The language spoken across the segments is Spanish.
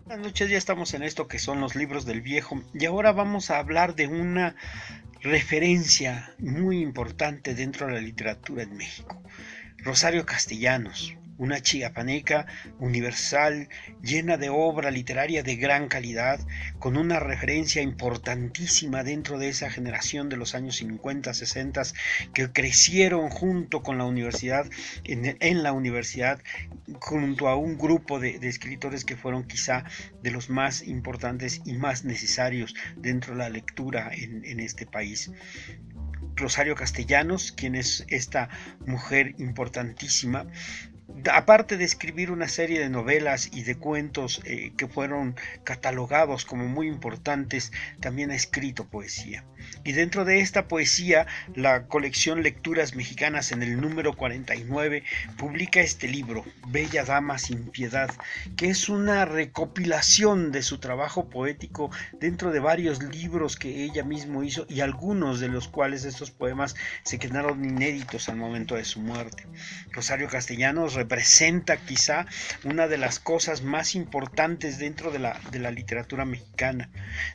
Buenas noches, ya estamos en esto que son los libros del viejo y ahora vamos a hablar de una referencia muy importante dentro de la literatura en México. Rosario Castellanos, una chiapaneca universal llena de obra literaria de gran calidad, con una referencia importantísima dentro de esa generación de los años 50, 60 que crecieron junto con la universidad, en la universidad, junto a un grupo de escritores que fueron quizá de los más importantes y más necesarios dentro de la lectura en este país. Rosario Castellanos, quien es esta mujer importantísima, aparte de escribir una serie de novelas y de cuentos que fueron catalogados como muy importantes, también ha escrito poesía. Y dentro de esta poesía, la colección Lecturas Mexicanas en el número 49 publica este libro, Bella Dama sin Piedad, que es una recopilación de su trabajo poético dentro de varios libros que ella misma hizo y algunos de los cuales estos poemas se quedaron inéditos al momento de su muerte. Rosario Castellanos representa quizá una de las cosas más importantes dentro de la literatura mexicana.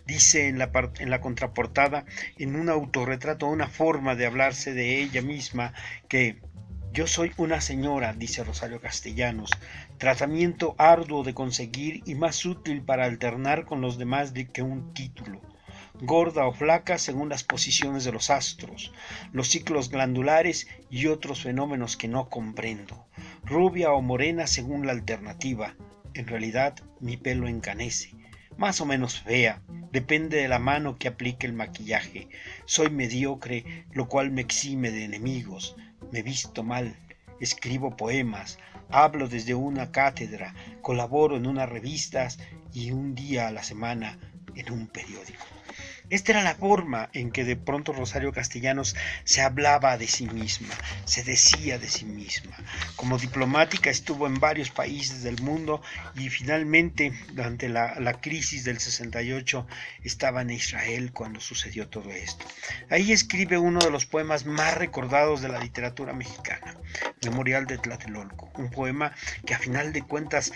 Dice en la contraportada, en un autorretrato, una forma de hablarse de ella misma, que yo soy una señora, dice Rosario Castellanos, tratamiento arduo de conseguir y más útil para alternar con los demás que un título, gorda o flaca según las posiciones de los astros, los ciclos glandulares y otros fenómenos que no comprendo, rubia o morena según la alternativa. En realidad, mi pelo encanece, más o menos fea, depende de la mano que aplique el maquillaje. Soy mediocre, lo cual me exime de enemigos. Me visto mal, escribo poemas, hablo desde una cátedra, colaboro en unas revistas y un día a la semana en un periódico. Esta era la forma en que de pronto Rosario Castellanos se hablaba de sí misma, se decía de sí misma. Como diplomática estuvo en varios países del mundo y finalmente durante la crisis del 68 estaba en Israel cuando sucedió todo esto. Ahí escribe uno de los poemas más recordados de la literatura mexicana, Memorial de Tlatelolco, un poema que a final de cuentas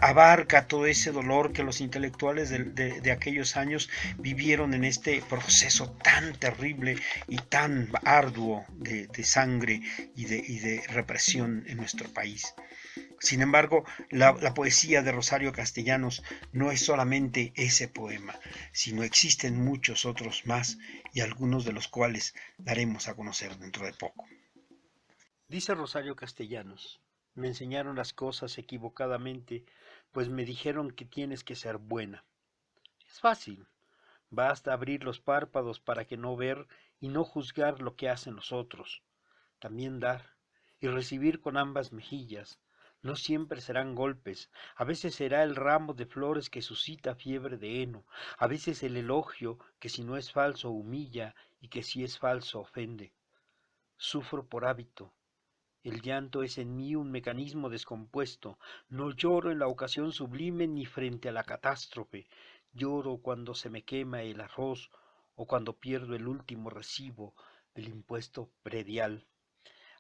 abarca todo ese dolor que los intelectuales de aquellos años vivieron en este proceso tan terrible y tan arduo de sangre y de represión en nuestro país. Sin embargo, la poesía de Rosario Castellanos no es solamente ese poema, sino existen muchos otros más y algunos de los cuales daremos a conocer dentro de poco. Dice Rosario Castellanos, me enseñaron las cosas equivocadamente, pues me dijeron que tienes que ser buena. Es fácil, basta abrir los párpados para que no ver y no juzgar lo que hacen los otros. También dar y recibir con ambas mejillas. No siempre serán golpes, a veces será el ramo de flores que suscita fiebre de heno, a veces el elogio que si no es falso humilla y que si es falso ofende. Sufro por hábito, el llanto es en mí un mecanismo descompuesto. No lloro en la ocasión sublime ni frente a la catástrofe. Lloro cuando se me quema el arroz o cuando pierdo el último recibo del impuesto predial.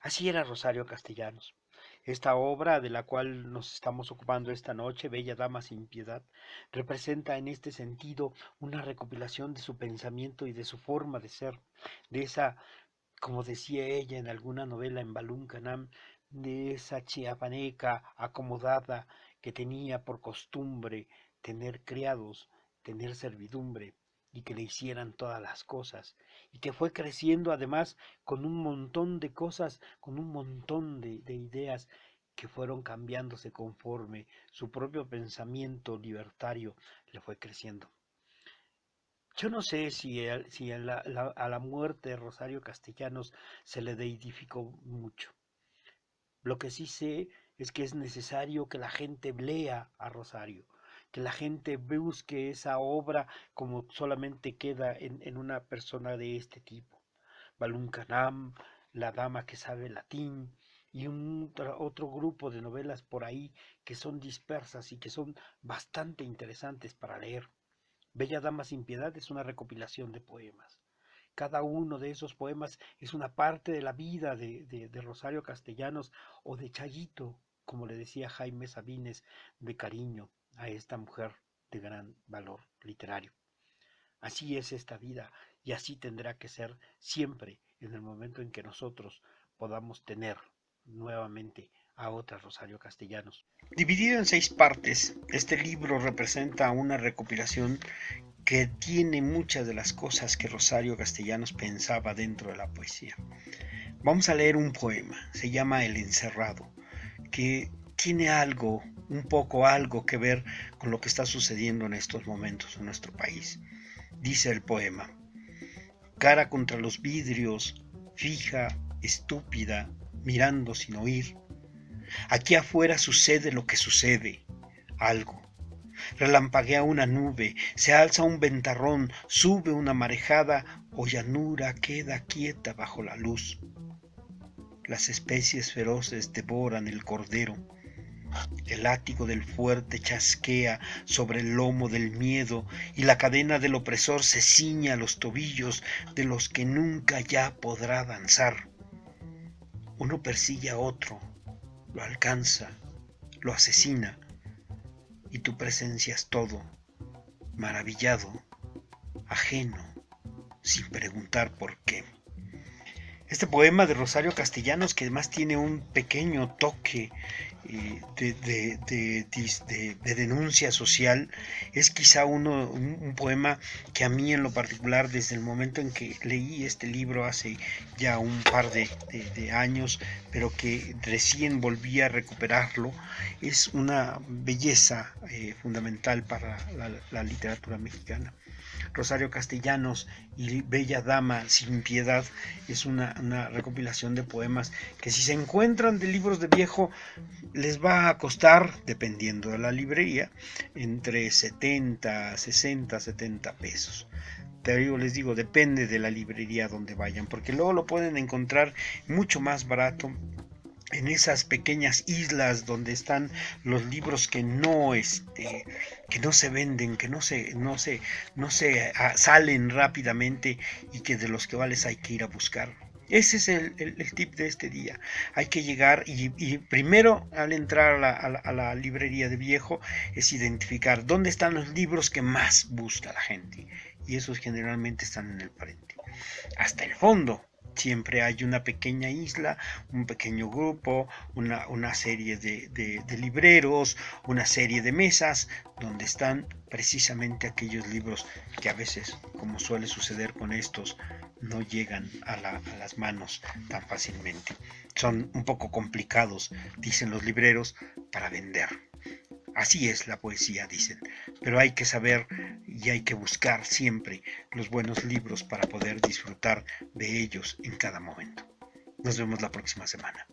Así era Rosario Castellanos. Esta obra de la cual nos estamos ocupando esta noche, Bella Dama sin Piedad, representa en este sentido una recopilación de su pensamiento y de su forma de ser, de esa, como decía ella en alguna novela en Balún Canam, de esa chiapaneca acomodada que tenía por costumbre tener criados, tener servidumbre y que le hicieran todas las cosas, y que fue creciendo además con un montón de cosas, con un montón de ideas que fueron cambiándose conforme su propio pensamiento libertario le fue creciendo. Yo no sé si a la muerte de Rosario Castellanos se le deidificó mucho. Lo que sí sé es que es necesario que la gente lea a Rosario, que la gente busque esa obra como solamente queda en una persona de este tipo. Balún Canam, La dama que sabe latín y otro grupo de novelas por ahí que son dispersas y que son bastante interesantes para leer. Bella Dama sin Piedad es una recopilación de poemas. Cada uno de esos poemas es una parte de la vida de Rosario Castellanos o de Chayito, como le decía Jaime Sabines de cariño. a esta mujer de gran valor literario. Así es esta vida y así tendrá que ser siempre en el momento en que nosotros podamos tener nuevamente a otra Rosario Castellanos. Dividido en 6 partes, este libro representa una recopilación que tiene muchas de las cosas que Rosario Castellanos pensaba dentro de la poesía. Vamos a leer un poema, se llama El Encerrado, que tiene algo, un poco algo que ver con lo que está sucediendo en estos momentos en nuestro país. Dice el poema: cara contra los vidrios, fija, estúpida, mirando sin oír. Aquí afuera sucede lo que sucede, algo. Relampaguea una nube, se alza un ventarrón, sube una marejada o llanura queda quieta bajo la luz. Las especies feroces devoran el cordero. El látigo del fuerte chasquea sobre el lomo del miedo y la cadena del opresor se ciñe a los tobillos de los que nunca ya podrá danzar. Uno persigue a otro, lo alcanza, lo asesina y tú presencias todo, maravillado, ajeno, sin preguntar por qué. Este poema de Rosario Castellanos, que además tiene un pequeño toque de denuncia social, es quizá un poema que a mí en lo particular, desde el momento en que leí este libro hace ya un par de años, pero que recién volví a recuperarlo, es una belleza fundamental para la literatura mexicana. Rosario Castellanos y Bella Dama sin Piedad es una recopilación de poemas que, si se encuentran de libros de viejo, les va a costar, dependiendo de la librería, entre 70, 60, 70 pesos. Pero yo les digo, depende de la librería donde vayan, porque luego lo pueden encontrar mucho más barato en esas pequeñas islas donde están los libros que no se venden, que no se salen rápidamente y que de los que vales hay que ir a buscar. Ese es el tip de este día. Hay que llegar y primero, al entrar a la librería de viejo, es identificar dónde están los libros que más busca la gente, y esos generalmente están en el frente. Hasta el fondo siempre hay una pequeña isla, un pequeño grupo, una serie de libreros, una serie de mesas donde están precisamente aquellos libros que a veces, como suele suceder con estos, no llegan a las manos tan fácilmente. Son un poco complicados, dicen los libreros, para vender. Así es la poesía, dicen, pero hay que saber y hay que buscar siempre los buenos libros para poder disfrutar de ellos en cada momento. Nos vemos la próxima semana.